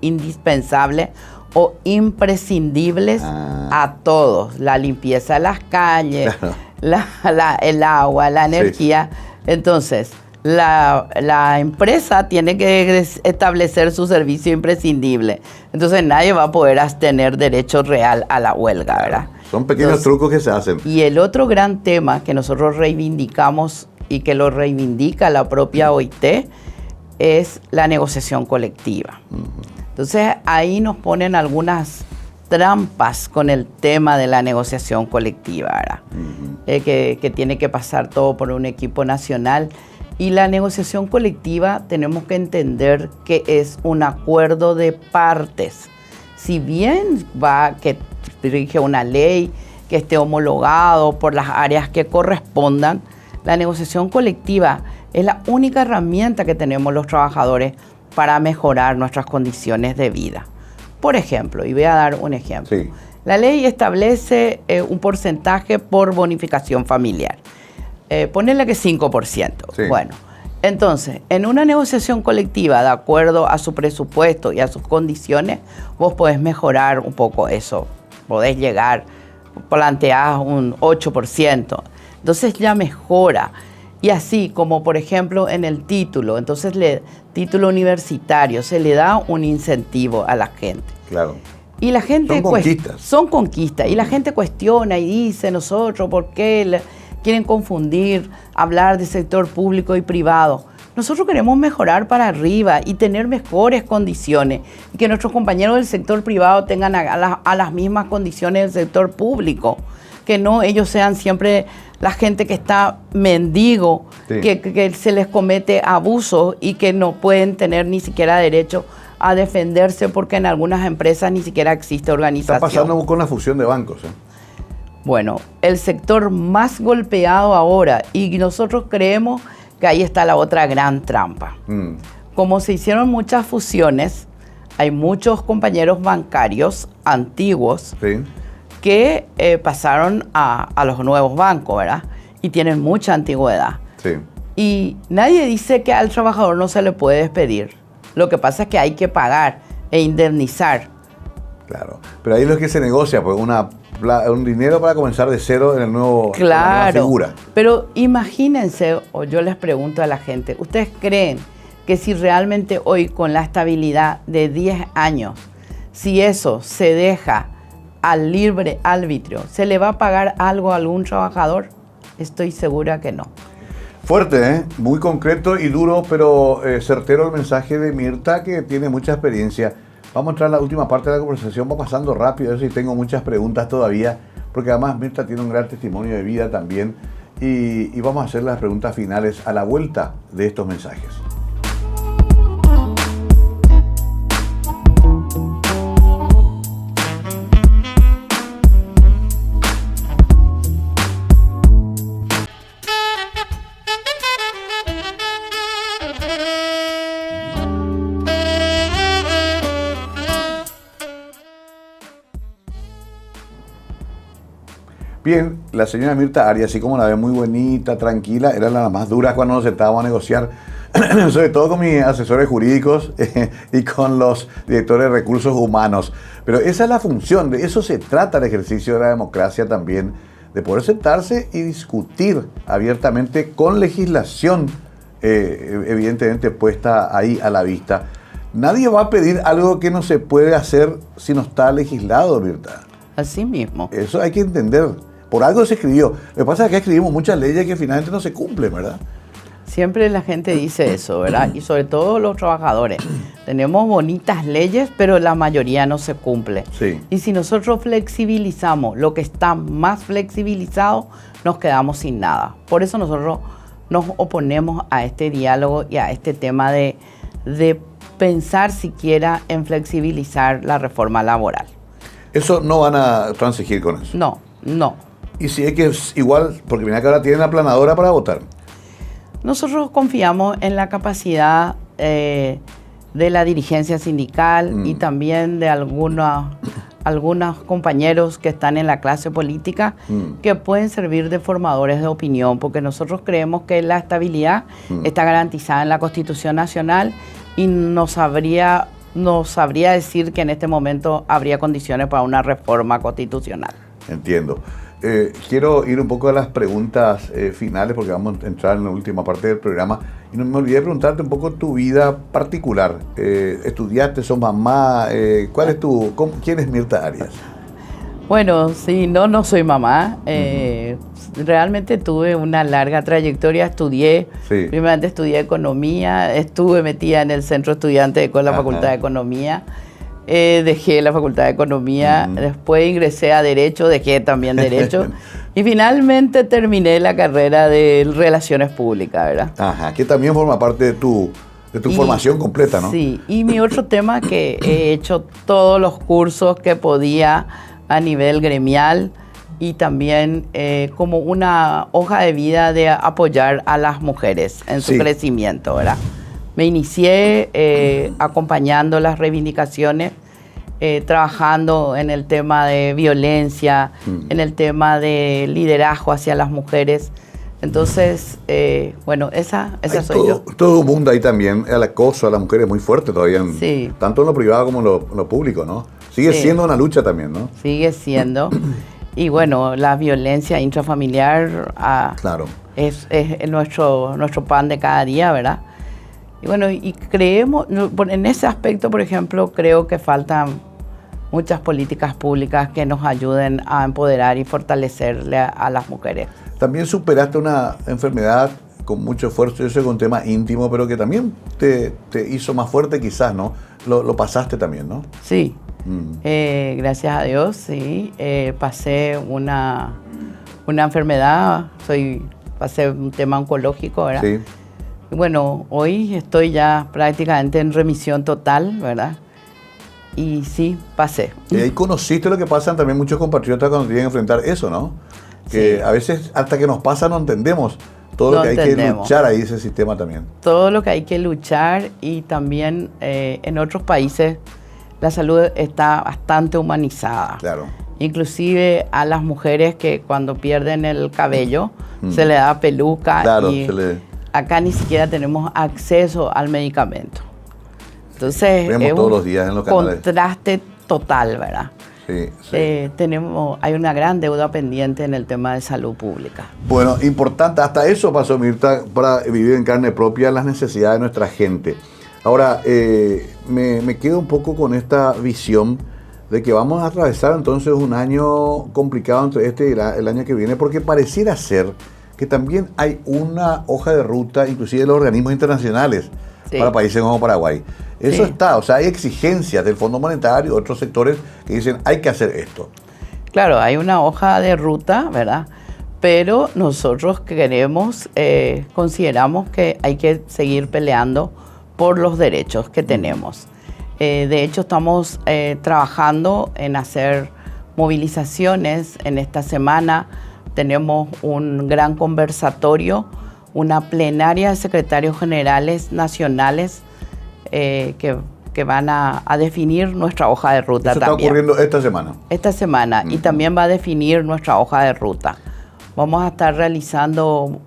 Speaker 3: indispensables o imprescindibles a todos. La limpieza de las calles, claro, el agua, la energía. Sí. Entonces, la empresa tiene que establecer su servicio imprescindible. Entonces nadie va a poder tener derecho real a la huelga, ¿verdad?
Speaker 1: Son pequeños trucos que se hacen.
Speaker 3: Y el otro gran tema que nosotros reivindicamos y que lo reivindica la propia OIT es la negociación colectiva. Entonces ahí nos ponen algunas trampas con el tema de la negociación colectiva, ¿verdad? Que tiene que pasar todo por un equipo nacional. Y la negociación colectiva tenemos que entender que es un acuerdo de partes. Si bien que dirige una ley, que esté homologado por las áreas que correspondan, la negociación colectiva es la única herramienta que tenemos los trabajadores para mejorar nuestras condiciones de vida. Por ejemplo, y voy a dar un ejemplo. Sí. La ley establece un porcentaje por bonificación familiar. Ponerle que 5%. Sí. Bueno, entonces, en una negociación colectiva, de acuerdo a su presupuesto y a sus condiciones, vos podés mejorar un poco eso. Podés llegar, planteás un 8%. Entonces ya mejora. Y así como, por ejemplo, en el título, entonces título universitario, se le da un incentivo a la gente.
Speaker 1: Claro.
Speaker 3: Y la gente
Speaker 1: son conquistas.
Speaker 3: Son conquistas. Y la gente cuestiona y dice, nosotros, ¿por qué quieren confundir, hablar de sector público y privado? Nosotros queremos mejorar para arriba y tener mejores condiciones. Y que nuestros compañeros del sector privado tengan a las mismas condiciones del sector público. Que no ellos sean siempre la gente que está mendigo, sí, que se les comete abusos y que no pueden tener ni siquiera derecho a defenderse porque en algunas empresas ni siquiera existe organización.
Speaker 1: Está pasando con la fusión de bancos, ¿eh?
Speaker 3: Bueno, el sector más golpeado ahora, y nosotros creemos que ahí está la otra gran trampa. Como se hicieron muchas fusiones, hay muchos compañeros bancarios antiguos, sí, que pasaron a los nuevos bancos, ¿verdad? Y tienen mucha antigüedad.
Speaker 1: Sí.
Speaker 3: Y nadie dice que al trabajador no se le puede despedir. Lo que pasa es que hay que pagar e indemnizar.
Speaker 1: Claro, pero ahí es lo que se negocia, pues un dinero para comenzar de cero en el nuevo,
Speaker 3: claro,
Speaker 1: en la nueva figura.
Speaker 3: Pero imagínense, o yo les pregunto a la gente, ¿ustedes creen que si realmente hoy con la estabilidad de 10 años, si eso se deja al libre arbitrio, ¿se le va a pagar algo a algún trabajador? Estoy segura que no.
Speaker 1: Fuerte, ¿eh? Muy concreto y duro, pero certero el mensaje de Mirta, que tiene mucha experiencia. Vamos a entrar a la última parte de la conversación, va pasando rápido, eso sí tengo muchas preguntas todavía, porque además Mirta tiene un gran testimonio de vida también, y vamos a hacer las preguntas finales a la vuelta de estos mensajes. Bien, la señora Mirta Arias, así como la ve muy bonita, tranquila, era la más dura cuando nos sentábamos a negociar, sobre todo con mis asesores jurídicos y con los directores de recursos humanos. Pero esa es la función, de eso se trata el ejercicio de la democracia también, de poder sentarse y discutir abiertamente con legislación, evidentemente puesta ahí a la vista. Nadie va a pedir algo que no se puede hacer si no está legislado, Mirta.
Speaker 3: Así mismo.
Speaker 1: Eso hay que entender. Por algo se escribió. Lo que pasa es que escribimos muchas leyes que finalmente no se cumplen, ¿verdad?
Speaker 3: Siempre la gente dice eso, ¿verdad? Y sobre todo los trabajadores. Tenemos bonitas leyes, pero la mayoría no se cumple.
Speaker 1: Sí.
Speaker 3: Y si nosotros flexibilizamos lo que está más flexibilizado, nos quedamos sin nada. Por eso nosotros nos oponemos a este diálogo y a este tema de pensar siquiera en flexibilizar la reforma laboral.
Speaker 1: Eso no van a transigir con eso.
Speaker 3: No, no.
Speaker 1: Y si es que es igual, porque mira que ahora tienen la aplanadora para votar.
Speaker 3: Nosotros confiamos en la capacidad de la dirigencia sindical y también de algunos compañeros que están en la clase política que pueden servir de formadores de opinión, porque nosotros creemos que la estabilidad está garantizada en la Constitución Nacional y no sabría decir que en este momento habría condiciones para una reforma constitucional.
Speaker 1: Entiendo. Quiero ir un poco a las preguntas finales porque vamos a entrar en la última parte del programa y no me olvidé de preguntarte un poco tu vida particular. ¿Estudiaste, sos mamá? ¿Quién es Mirta Arias?
Speaker 3: Bueno, sí, no soy mamá. Realmente tuve una larga trayectoria, primeramente estudié economía, estuve metida en el centro estudiante con la Facultad de Economía. Dejé la Facultad de Economía, después ingresé a Derecho, dejé también Derecho y finalmente terminé la carrera de Relaciones Públicas, ¿verdad?
Speaker 1: Ajá, que también forma parte de tu formación completa, ¿no?
Speaker 3: Sí, y mi otro tema que he hecho todos los cursos que podía a nivel gremial y también como una hoja de vida de apoyar a las mujeres en su crecimiento, ¿verdad? Me inicié acompañando las reivindicaciones, trabajando en el tema de violencia, en el tema de liderazgo hacia las mujeres. Entonces, bueno, esa soy yo.
Speaker 1: Todo un mundo ahí también, el acoso a las mujeres es muy fuerte todavía, tanto en lo privado como en lo público, ¿no? Sigue siendo una lucha también, ¿no?
Speaker 3: Sigue siendo. Y bueno, la violencia intrafamiliar es nuestro pan de cada día, ¿verdad? Y bueno, y creemos, en ese aspecto, por ejemplo, creo que faltan muchas políticas públicas que nos ayuden a empoderar y fortalecerle a las mujeres.
Speaker 1: También superaste una enfermedad con mucho esfuerzo, eso es un tema íntimo, pero que también te hizo más fuerte quizás, ¿no? Lo pasaste también, ¿no?
Speaker 3: Sí, gracias a Dios, sí. Pasé una enfermedad, pasé un tema oncológico, ¿verdad? Sí. Bueno, hoy estoy ya prácticamente en remisión total, ¿verdad? Y sí, pasé.
Speaker 1: Y ahí conociste lo que pasan también muchos compatriotas cuando tienen que enfrentar eso, ¿no? Que a veces hasta que nos pasa no entendemos todo lo que hay que luchar ahí, ese sistema también.
Speaker 3: Todo lo que hay que luchar y también en otros países la salud está bastante humanizada.
Speaker 1: Claro.
Speaker 3: Inclusive a las mujeres que cuando pierden el cabello se le da peluca.
Speaker 1: Claro,
Speaker 3: acá ni siquiera tenemos acceso al medicamento. Entonces,
Speaker 1: vemos todos los días en los canales.
Speaker 3: Contraste total, ¿verdad?
Speaker 1: Sí.
Speaker 3: Hay una gran deuda pendiente en el tema de salud pública.
Speaker 1: Bueno, importante, hasta eso pasó Mirta para vivir en carne propia las necesidades de nuestra gente. Ahora, me quedo un poco con esta visión de que vamos a atravesar entonces un año complicado entre este y el año que viene, porque pareciera ser que también hay una hoja de ruta, inclusive de los organismos internacionales, para países como Paraguay. Eso está, o sea, hay exigencias del Fondo Monetario, otros sectores que dicen hay que hacer esto.
Speaker 3: Claro, hay una hoja de ruta, ¿verdad? Pero nosotros consideramos que hay que seguir peleando por los derechos que tenemos. De hecho, estamos trabajando en hacer movilizaciones. En esta semana tenemos un gran conversatorio, una plenaria de secretarios generales nacionales que que van a definir nuestra hoja de ruta.
Speaker 1: Eso
Speaker 3: también.
Speaker 1: Está ocurriendo esta semana.
Speaker 3: Esta semana, y también va a definir nuestra hoja de ruta. Vamos a estar realizando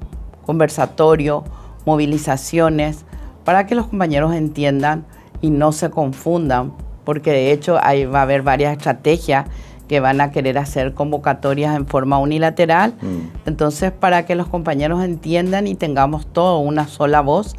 Speaker 3: conversatorios, movilizaciones, para que los compañeros entiendan y no se confundan, porque de hecho ahí va a haber varias estrategias que van a querer hacer convocatorias en forma unilateral. Entonces, para que los compañeros entiendan y tengamos todo una sola voz,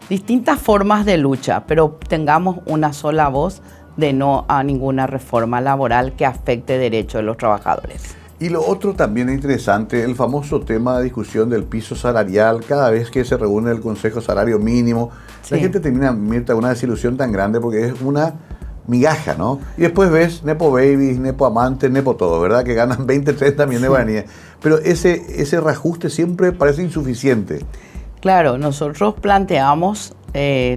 Speaker 3: distintas formas de lucha, pero tengamos una sola voz de no a ninguna reforma laboral que afecte derechos de los trabajadores.
Speaker 1: Y lo otro también interesante, el famoso tema de discusión del piso salarial, cada vez que se reúne el Consejo Salario Mínimo, la gente termina, Mirta, una desilusión tan grande porque es una migaja, ¿no? Y después ves nepo babies, nepo amantes, nepo todo, ¿verdad? Que ganan 20, 30 millones de guaraníes. Pero ese reajuste siempre parece insuficiente.
Speaker 3: Claro, nosotros planteamos,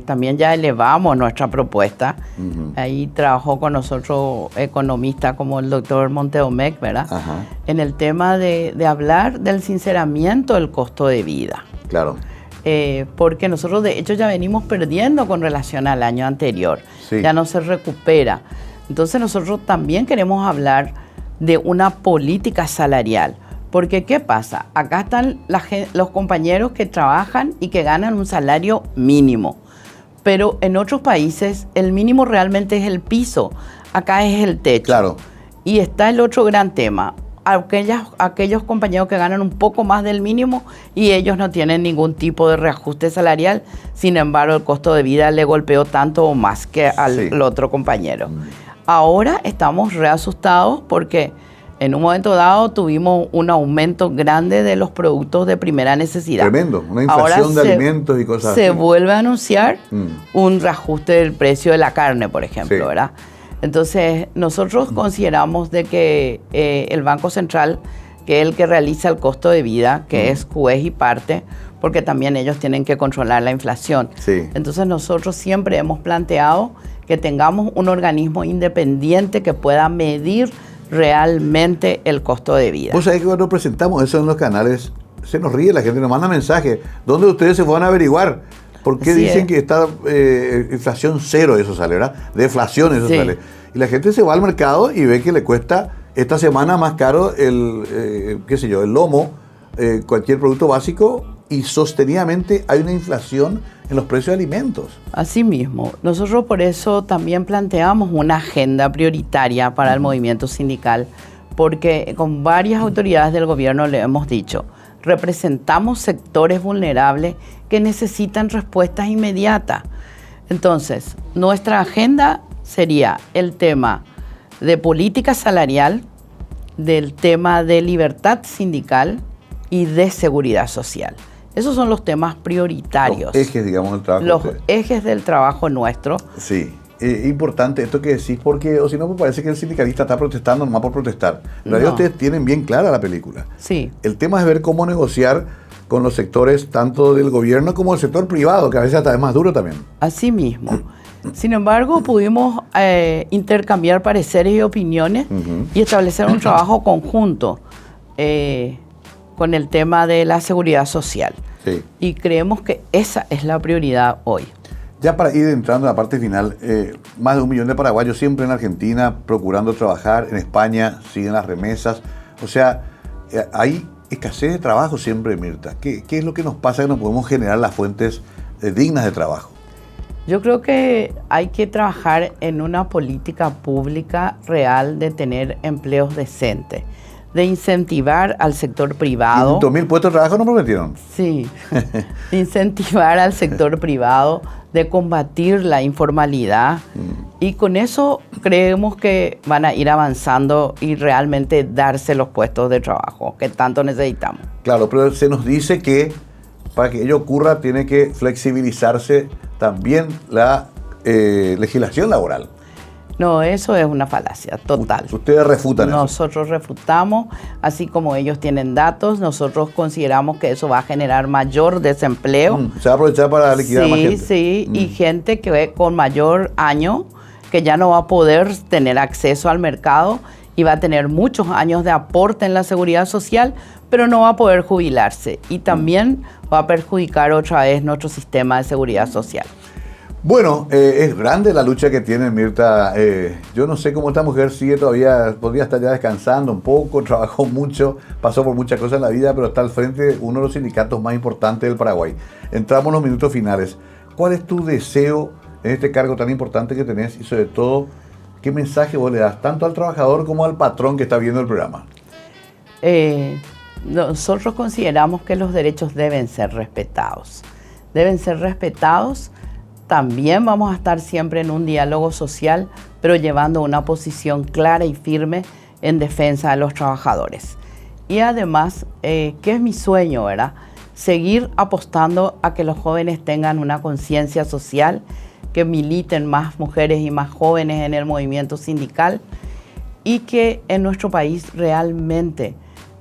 Speaker 3: también ya elevamos nuestra propuesta. Ahí trabajó con nosotros economistas como el doctor Monteomec, ¿verdad? En el tema de hablar del sinceramiento del costo de vida.
Speaker 1: Claro.
Speaker 3: Porque nosotros de hecho ya venimos perdiendo con relación al año anterior.
Speaker 1: Sí.
Speaker 3: Ya no se recupera. Entonces nosotros también queremos hablar de una política salarial. Porque ¿qué pasa? Acá están los compañeros que trabajan y que ganan un salario mínimo. Pero en otros países el mínimo realmente es el piso. Acá es el techo.
Speaker 1: Claro.
Speaker 3: Y está el otro gran tema. Aquellos compañeros que ganan un poco más del mínimo y ellos no tienen ningún tipo de reajuste salarial. Sin embargo, el costo de vida le golpeó tanto o más que al otro compañero. Ahora estamos reasustados porque en un momento dado tuvimos un aumento grande de los productos de primera necesidad.
Speaker 1: Tremendo, una inflación de alimentos y cosas así.
Speaker 3: Se vuelve a anunciar un reajuste del precio de la carne, por ejemplo, ¿verdad? Entonces, nosotros consideramos de que el Banco Central, que es el que realiza el costo de vida, que es juez y parte, porque también ellos tienen que controlar la inflación. Entonces, nosotros siempre hemos planteado que tengamos un organismo independiente que pueda medir realmente el costo de vida.
Speaker 1: Vos sabés que cuando presentamos eso en los canales, se nos ríe la gente, nos manda mensajes. ¿Dónde ustedes se van a averiguar? ¿Por qué dicen que está inflación cero, eso sale, ¿verdad? Deflación, eso sale. Y la gente se va al mercado y ve que le cuesta esta semana más caro el lomo, cualquier producto básico, y sostenidamente hay una inflación en los precios de alimentos. Así
Speaker 3: mismo. Nosotros por eso también planteamos una agenda prioritaria para el movimiento sindical, porque con varias autoridades del gobierno le hemos dicho, representamos sectores vulnerables que necesitan respuestas inmediatas. Entonces, nuestra agenda sería el tema de política salarial, del tema de libertad sindical y de seguridad social. Esos son los temas prioritarios.
Speaker 1: Los ejes, digamos, del trabajo.
Speaker 3: Los ejes del trabajo nuestro.
Speaker 1: Sí. Importante esto que decís, porque o si no me parece que el sindicalista está protestando nomás por protestar. En realidad ustedes tienen bien clara la película.
Speaker 3: Sí.
Speaker 1: El tema es ver cómo negociar con los sectores tanto del gobierno como del sector privado, que a veces hasta es más duro también.
Speaker 3: Así mismo. Sin embargo, pudimos intercambiar pareceres y opiniones y establecer un trabajo conjunto con el tema de la seguridad social.
Speaker 1: Sí.
Speaker 3: Y creemos que esa es la prioridad hoy.
Speaker 1: Ya para ir entrando a la parte final, más de 1 millón de paraguayos siempre en Argentina procurando trabajar, en España siguen las remesas, o sea, hay escasez de trabajo siempre, Mirta. ¿Qué es lo que nos pasa que no podemos generar las fuentes dignas de trabajo?
Speaker 3: Yo creo que hay que trabajar en una política pública real de tener empleos decentes, de incentivar al sector privado.
Speaker 1: 500.000 puestos de trabajo nos prometieron.
Speaker 3: Sí, de incentivar al sector privado, de combatir la informalidad y con eso creemos que van a ir avanzando y realmente darse los puestos de trabajo que tanto necesitamos.
Speaker 1: Claro, pero se nos dice que para que ello ocurra tiene que flexibilizarse también la legislación laboral.
Speaker 3: No, eso es una falacia total.
Speaker 1: Ustedes refutan eso.
Speaker 3: Nosotros refutamos, así como ellos tienen datos, nosotros consideramos que eso va a generar mayor desempleo.
Speaker 1: Se va a aprovechar para liquidar más gente.
Speaker 3: Sí, y gente que con mayor año, que ya no va a poder tener acceso al mercado y va a tener muchos años de aporte en la seguridad social, pero no va a poder jubilarse. Y también va a perjudicar otra vez nuestro sistema de seguridad social.
Speaker 1: Bueno, es grande la lucha que tiene Mirta. Yo no sé cómo esta mujer sigue todavía, podría estar ya descansando un poco, trabajó mucho, pasó por muchas cosas en la vida, pero está al frente de uno de los sindicatos más importantes del Paraguay. Entramos en los minutos finales. ¿Cuál es tu deseo en este cargo tan importante que tenés y sobre todo, qué mensaje vos le das tanto al trabajador como al patrón que está viendo el programa?
Speaker 3: Nosotros consideramos que los derechos deben ser respetados. Deben ser respetados. También vamos a estar siempre en un diálogo social, pero llevando una posición clara y firme en defensa de los trabajadores. Y además, que es mi sueño, ¿verdad? Seguir apostando a que los jóvenes tengan una conciencia social, que militen más mujeres y más jóvenes en el movimiento sindical y que en nuestro país realmente,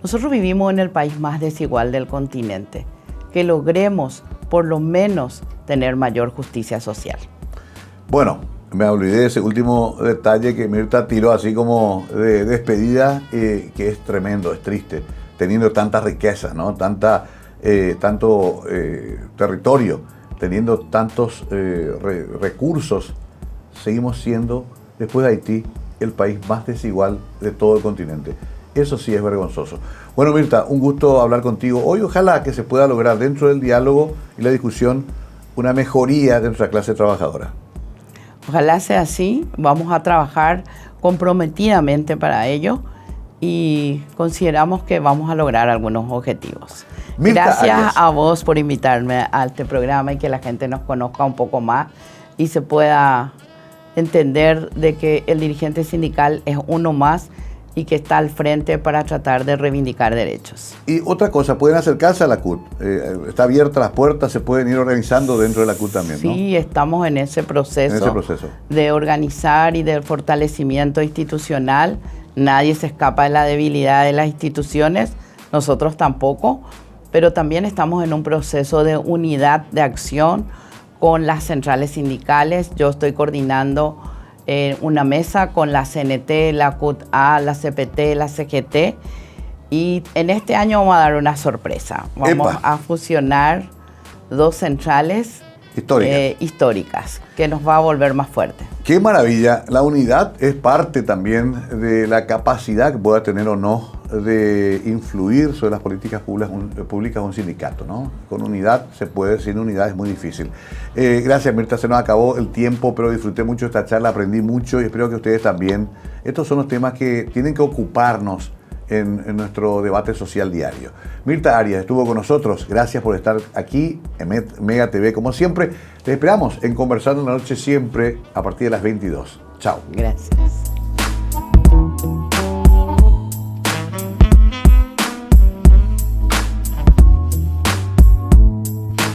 Speaker 3: nosotros vivimos en el país más desigual del continente, que logremos por lo menos tener mayor justicia social.
Speaker 1: Bueno, me olvidé de ese último detalle que Mirta tiró así como de despedida, que es tremendo, es triste, teniendo tanta riqueza, ¿no? Tanto territorio, teniendo tantos recursos, seguimos siendo, después de Haití, el país más desigual de todo el continente. Eso sí es vergonzoso. Bueno, Mirta, un gusto hablar contigo. Hoy ojalá que se pueda lograr dentro del diálogo y la discusión una mejoría de nuestra clase trabajadora.
Speaker 3: Ojalá sea así. Vamos a trabajar comprometidamente para ello y consideramos que vamos a lograr algunos objetivos.
Speaker 1: Mirta
Speaker 3: Gracias
Speaker 1: Arias.
Speaker 3: a vos por invitarme a este programa y que la gente nos conozca un poco más y se pueda entender de que el dirigente sindical es uno más y que está al frente para tratar de reivindicar derechos.
Speaker 1: Y otra cosa, pueden acercarse a la CUT. Está abierta las puertas, se pueden ir organizando dentro de la CUT también, ¿no?
Speaker 3: Sí, estamos en ese proceso de organizar y de fortalecimiento institucional. Nadie se escapa de la debilidad de las instituciones, nosotros tampoco, pero también estamos en un proceso de unidad de acción con las centrales sindicales. Yo estoy coordinando una mesa con la CNT, la CUT-A, la CPT, la CGT, y en este año vamos a dar una sorpresa. Vamos a fusionar dos centrales históricas, que nos va a volver más fuertes.
Speaker 1: ¡Qué maravilla! La unidad es parte también de la capacidad que pueda tener o no de influir sobre las políticas públicas un sindicato, ¿no? Con unidad se puede, sin unidad es muy difícil. Gracias, Mirta, se nos acabó el tiempo, pero disfruté mucho esta charla, aprendí mucho y espero que ustedes también. Estos son los temas que tienen que ocuparnos en nuestro debate social diario. Mirta Arias estuvo con nosotros. Gracias por estar aquí en Mega TV. Como siempre, te esperamos en Conversando en la Noche siempre a partir de las 22. Chao.
Speaker 3: Gracias.